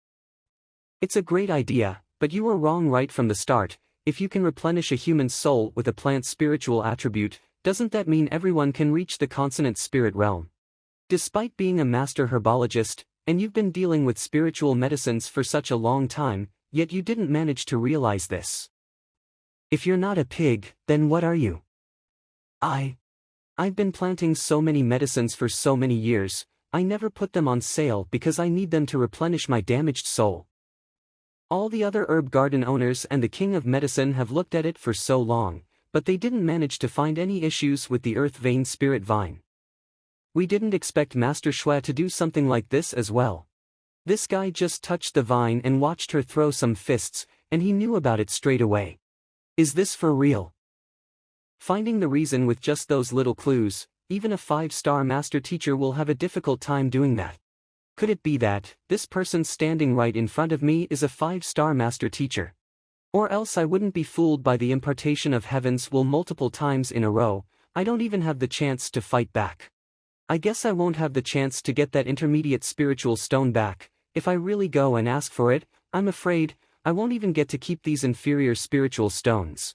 It's a great idea, but you were wrong right from the start. If you can replenish a human soul with a plant's spiritual attribute, doesn't that mean everyone can reach the consonant spirit realm? Despite being a master herbologist, and you've been dealing with spiritual medicines for such a long time, yet you didn't manage to realize this. If you're not a pig, then what are you? I've been planting so many medicines for so many years. I never put them on sale because I need them to replenish my damaged soul. All the other herb garden owners and the king of medicine have looked at it for so long, but they didn't manage to find any issues with the earth vein spirit vine. We didn't expect Master Xue to do something like this as well. This guy just touched the vine and watched her throw some fists, and he knew about it straight away. Is this for real? Finding the reason with just those little clues, even a 5-star master teacher will have a difficult time doing that. Could it be that this person standing right in front of me is a 5-star master teacher? Or else I wouldn't be fooled by the impartation of heaven's will multiple times in a row. I don't even have the chance to fight back. I guess I won't have the chance to get that intermediate spiritual stone back. If I really go and ask for it, I'm afraid I won't even get to keep these inferior spiritual stones.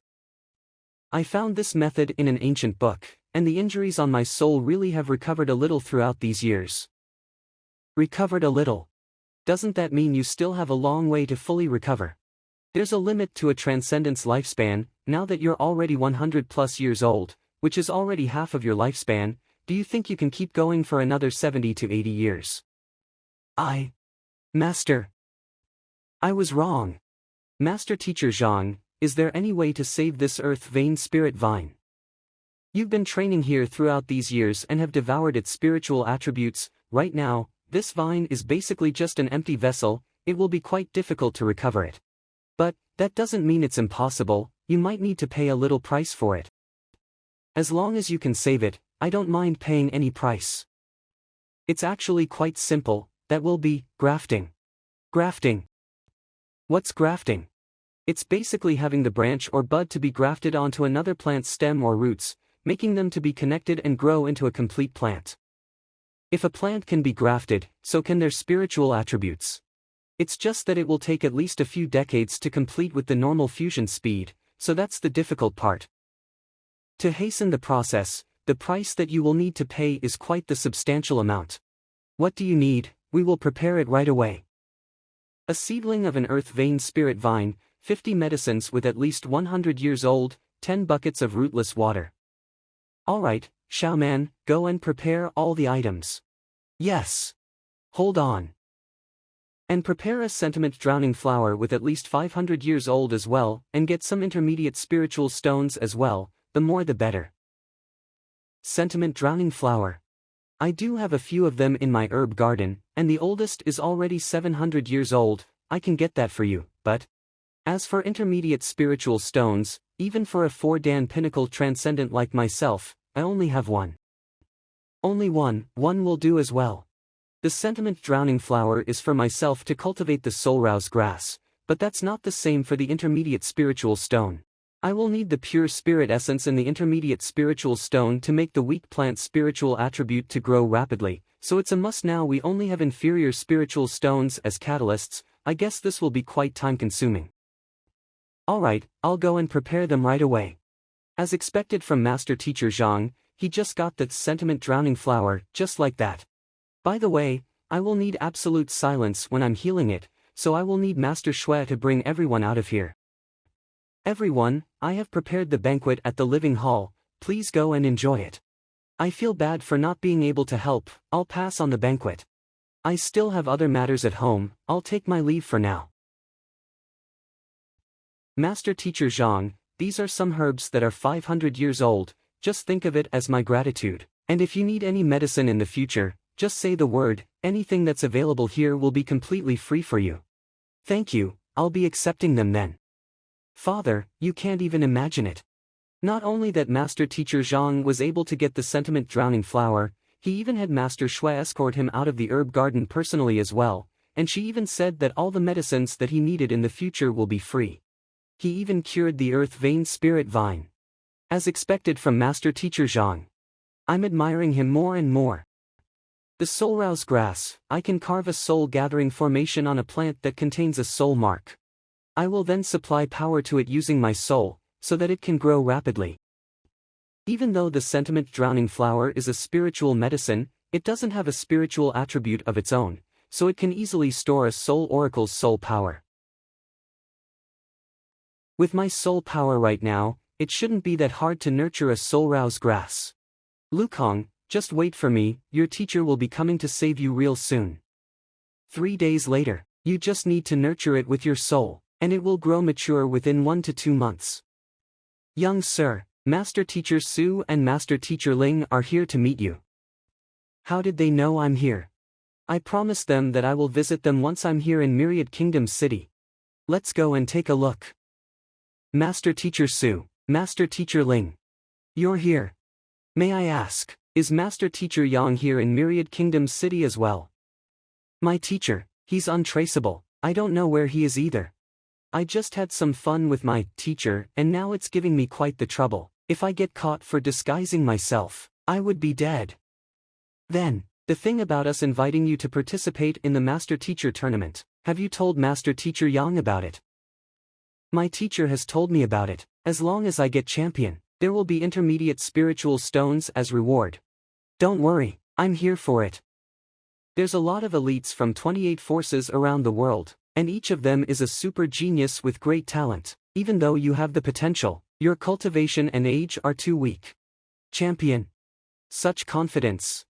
I found this method in an ancient book, and the injuries on my soul really have recovered a little throughout these years. Recovered a little? Doesn't that mean you still have a long way to fully recover? There's a limit to a transcendence lifespan. Now that you're already 100 plus years old, which is already half of your lifespan, do you think you can keep going for another 70 to 80 years? Master. I was wrong. Master Teacher Zhang, is there any way to save this earth vein spirit vine? You've been training here throughout these years and have devoured its spiritual attributes. Right now, this vine is basically just an empty vessel. It will be quite difficult to recover it. But that doesn't mean it's impossible. You might need to pay a little price for it. As long as you can save it, I don't mind paying any price. It's actually quite simple. That will be grafting. Grafting. What's grafting? It's basically having the branch or bud to be grafted onto another plant's stem or roots, making them to be connected and grow into a complete plant. If a plant can be grafted, so can their spiritual attributes. It's just that it will take at least a few decades to complete with the normal fusion speed, so that's the difficult part. To hasten the process, the price that you will need to pay is quite the substantial amount. What do you need? We will prepare it right away. A seedling of an earth vein spirit vine, 50 medicines with at least 100 years old, 10 buckets of rootless water. Alright, Shaoman, go and prepare all the items. Yes. Hold on. And prepare a sentiment drowning flower with at least 500 years old as well, and get some intermediate spiritual stones as well, the more the better. Sentiment drowning flower. I do have a few of them in my herb garden, and the oldest is already 700 years old. I can get that for you, but as for intermediate spiritual stones, even for a 4-dan pinnacle transcendent like myself, I only have one. Only one will do as well. The sentiment drowning flower is for myself to cultivate the soul-rouse grass, but that's not the same for the intermediate spiritual stone. I will need the pure spirit essence in the intermediate spiritual stone to make the weak plant spiritual attribute to grow rapidly, so it's a must now. We only have inferior spiritual stones as catalysts. I guess this will be quite time-consuming. Alright, I'll go and prepare them right away. As expected from Master Teacher Zhang, he just got that sentiment drowning flower, just like that. By the way, I will need absolute silence when I'm healing it, so I will need Master Xue to bring everyone out of here. Everyone, I have prepared the banquet at the living hall, please go and enjoy it. I feel bad for not being able to help, I'll pass on the banquet. I still have other matters at home, I'll take my leave for now. Master Teacher Zhang, these are some herbs that are 500 years old, just think of it as my gratitude, and if you need any medicine in the future, just say the word, anything that's available here will be completely free for you. Thank you, I'll be accepting them then. Father, you can't even imagine it. Not only that Master Teacher Zhang was able to get the sentiment drowning flower, he even had Master Xue escort him out of the herb garden personally as well, and she even said that all the medicines that he needed in the future will be free. He even cured the earth vein spirit vine. As expected from Master Teacher Zhang. I'm admiring him more and more. The soul rouse grass, I can carve a soul gathering formation on a plant that contains a soul mark. I will then supply power to it using my soul, so that it can grow rapidly. Even though the sentiment drowning flower is a spiritual medicine, it doesn't have a spiritual attribute of its own, so it can easily store a soul oracle's soul power. With my soul power right now, it shouldn't be that hard to nurture a soul rouse grass. Lukong, just wait for me, your teacher will be coming to save you real soon. 3 days later, you just need to nurture it with your soul, and it will grow mature within 1 to 2 months. Young sir, Master Teacher Su and Master Teacher Ling are here to meet you. How did they know I'm here? I promised them that I will visit them once I'm here in Myriad Kingdom City. Let's go and take a look. Master Teacher Su, Master Teacher Ling. You're here. May I ask, is Master Teacher Yang here in Myriad Kingdom City as well? My teacher, he's untraceable, I don't know where he is either. I just had some fun with my teacher and now it's giving me quite the trouble. If I get caught for disguising myself, I would be dead. Then, the thing about us inviting you to participate in the Master Teacher Tournament, have you told Master Teacher Yang about it? My teacher has told me about it. As long as I get champion, there will be intermediate spiritual stones as reward. Don't worry, I'm here for it. There's a lot of elites from 28 forces around the world, and each of them is a super genius with great talent. Even though you have the potential, your cultivation and age are too weak. Champion. Such confidence.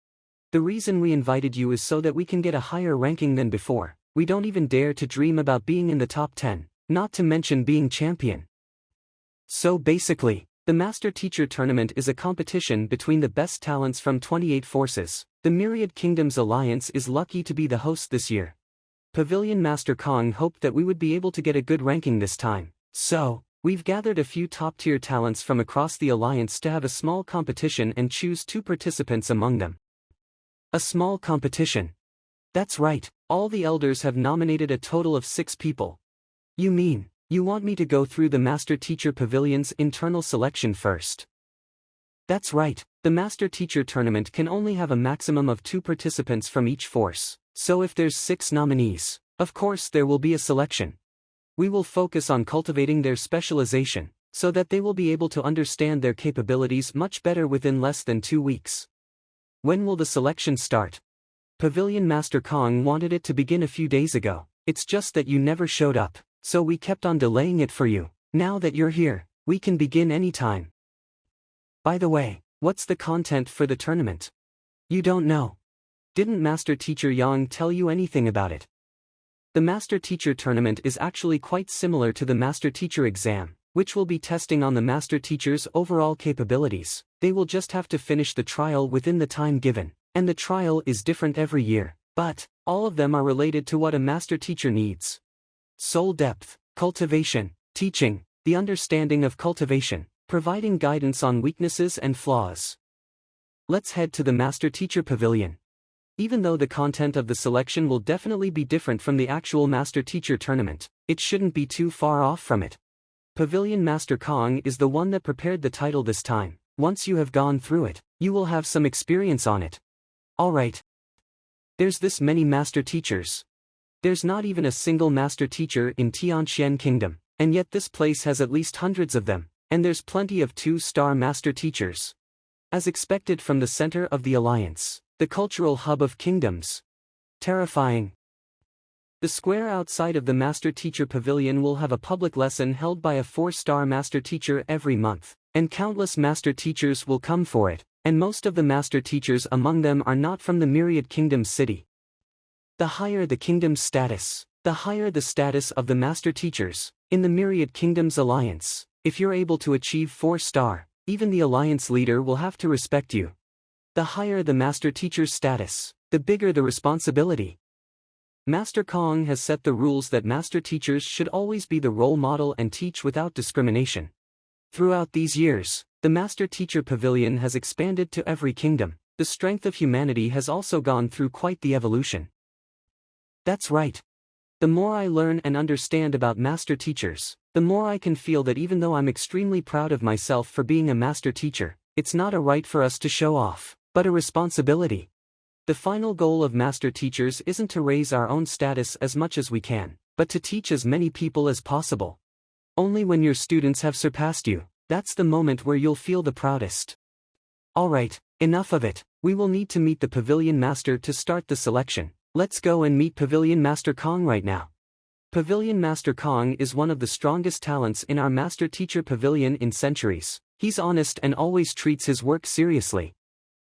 The reason we invited you is so that we can get a higher ranking than before. We don't even dare to dream about being in the top 10, not to mention being champion. So basically, the Master Teacher Tournament is a competition between the best talents from 28 forces. The Myriad Kingdoms Alliance is lucky to be the host this year. Pavilion Master Kong hoped that we would be able to get a good ranking this time. So, we've gathered a few top-tier talents from across the Alliance to have a small competition and choose 2 participants among them. A small competition. That's right, all the elders have nominated a total of 6 people. You mean, you want me to go through the Master Teacher Pavilion's internal selection first? That's right, the Master Teacher Tournament can only have a maximum of 2 participants from each force. So if there's 6 nominees, of course there will be a selection. We will focus on cultivating their specialization, so that they will be able to understand their capabilities much better within less than 2 weeks. When will the selection start? Pavilion Master Kong wanted it to begin a few days ago. It's just that you never showed up, so we kept on delaying it for you. Now that you're here, we can begin anytime. By the way, what's the content for the tournament? You don't know. Didn't Master Teacher Yang tell you anything about it? The Master Teacher Tournament is actually quite similar to the Master Teacher exam, which will be testing on the Master Teacher's overall capabilities. They will just have to finish the trial within the time given, and the trial is different every year, but all of them are related to what a Master Teacher needs. Soul depth, cultivation, teaching, the understanding of cultivation, providing guidance on weaknesses and flaws. Let's head to the Master Teacher Pavilion. Even though the content of the selection will definitely be different from the actual Master Teacher Tournament, it shouldn't be too far off from it. Pavilion Master Kong is the one that prepared the title this time. Once you have gone through it, you will have some experience on it. Alright. There's this many Master Teachers. There's not even a single Master Teacher in Tianxian Kingdom, and yet this place has at least hundreds of them, and there's plenty of 2-star Master Teachers. As expected from the center of the Alliance, the cultural hub of kingdoms. Terrifying. The square outside of the Master Teacher Pavilion will have a public lesson held by a 4-star Master Teacher every month, and countless Master Teachers will come for it, and most of the Master Teachers among them are not from the Myriad Kingdoms city. The higher the kingdom's status, the higher the status of the Master Teachers. In the Myriad Kingdoms Alliance, if you're able to achieve 4-star, even the Alliance leader will have to respect you. The higher the Master Teacher's status, the bigger the responsibility. Master Kong has set the rules that Master Teachers should always be the role model and teach without discrimination. Throughout these years, the Master Teacher Pavilion has expanded to every kingdom. The strength of humanity has also gone through quite the evolution. That's right. The more I learn and understand about Master Teachers, the more I can feel that even though I'm extremely proud of myself for being a Master Teacher, it's not a right for us to show off, but a responsibility. The final goal of Master Teachers isn't to raise our own status as much as we can, but to teach as many people as possible. Only when your students have surpassed you, that's the moment where you'll feel the proudest. Alright, enough of it. We will need to meet the Pavilion Master to start the selection. Let's go and meet Pavilion Master Kong right now. Pavilion Master Kong is one of the strongest talents in our Master Teacher Pavilion in centuries. He's honest and always treats his work seriously.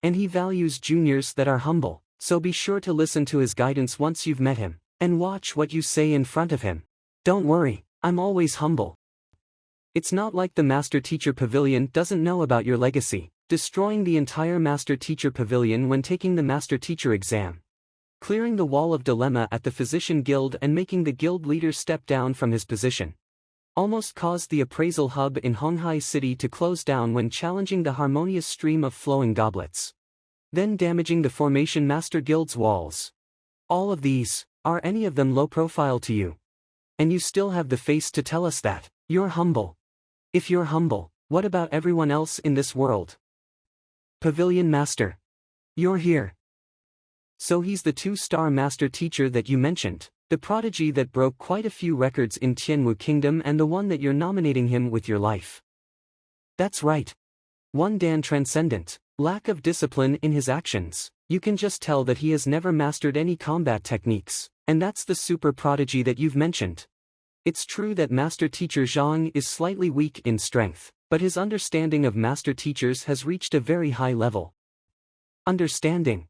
And he values juniors that are humble, so be sure to listen to his guidance once you've met him, and watch what you say in front of him. Don't worry, I'm always humble. It's not like the Master Teacher Pavilion doesn't know about your legacy, destroying the entire Master Teacher Pavilion when taking the Master Teacher exam, clearing the wall of dilemma at the Physician Guild and making the guild leader step down from his position. Almost caused the appraisal hub in Honghai City to close down when challenging the harmonious stream of flowing goblets. Then damaging the Formation Master Guild's walls. All of these, are any of them low profile to you? And you still have the face to tell us that you're humble. If you're humble, what about everyone else in this world? Pavilion Master. You're here. So he's the 2-star Master Teacher that you mentioned. The prodigy that broke quite a few records in Tianwu Kingdom and the one that you're nominating him with your life. That's right. 1 Dan Transcendent, lack of discipline in his actions. You can just tell that he has never mastered any combat techniques, and that's the super prodigy that you've mentioned. It's true that Master Teacher Zhang is slightly weak in strength, but his understanding of Master Teachers has reached a very high level. Understanding.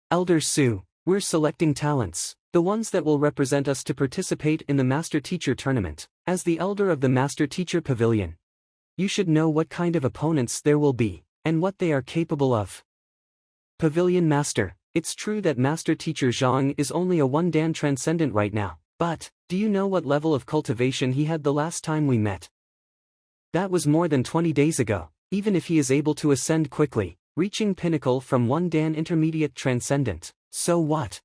Elder Su, we're selecting talents. The ones that will represent us to participate in the Master Teacher Tournament, as the Elder of the Master Teacher Pavilion. You should know what kind of opponents there will be, and what they are capable of. Pavilion Master, it's true that Master Teacher Zhang is only a 1 Dan Transcendent right now, but, do you know what level of cultivation he had the last time we met? That was more than 20 days ago. Even if he is able to ascend quickly, reaching pinnacle from 1 Dan Intermediate Transcendent, so what?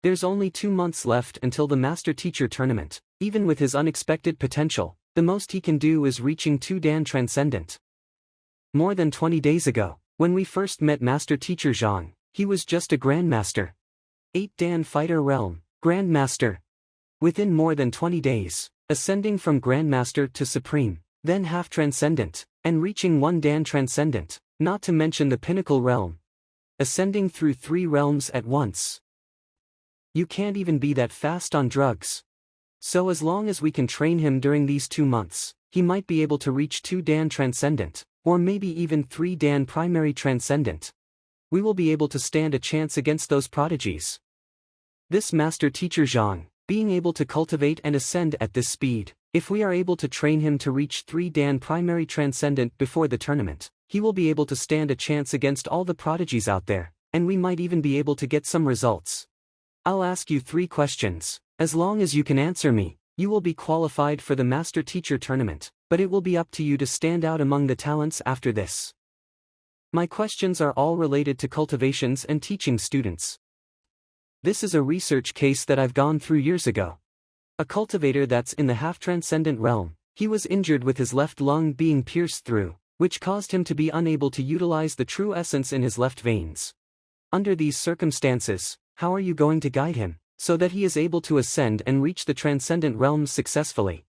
There's only 2 months left until the Master Teacher Tournament. Even with his unexpected potential, the most he can do is reaching 2 Dan Transcendent. More than 20 days ago, when we first met Master Teacher Zhang, he was just a Grandmaster. 8 Dan Fighter Realm, Grandmaster. Within more than 20 days, ascending from Grandmaster to Supreme, then half Transcendent, and reaching 1 Dan Transcendent, not to mention the Pinnacle Realm. Ascending through 3 realms at once. You can't even be that fast on drugs. So as long as we can train him during these 2 months, he might be able to reach 2 Dan Transcendent, or maybe even 3 Dan Primary Transcendent. We will be able to stand a chance against those prodigies. This Master Teacher Zhang, being able to cultivate and ascend at this speed, if we are able to train him to reach 3 Dan Primary Transcendent before the tournament, he will be able to stand a chance against all the prodigies out there, and we might even be able to get some results. I'll ask you 3 questions. As long as you can answer me, you will be qualified for the Master Teacher Tournament, but it will be up to you to stand out among the talents after this. My questions are all related to cultivations and teaching students. This is a research case that I've gone through years ago. A cultivator that's in the half-transcendent realm, he was injured with his left lung being pierced through, which caused him to be unable to utilize the true essence in his left veins. Under these circumstances, how are you going to guide him, so that he is able to ascend and reach the transcendent realms successfully?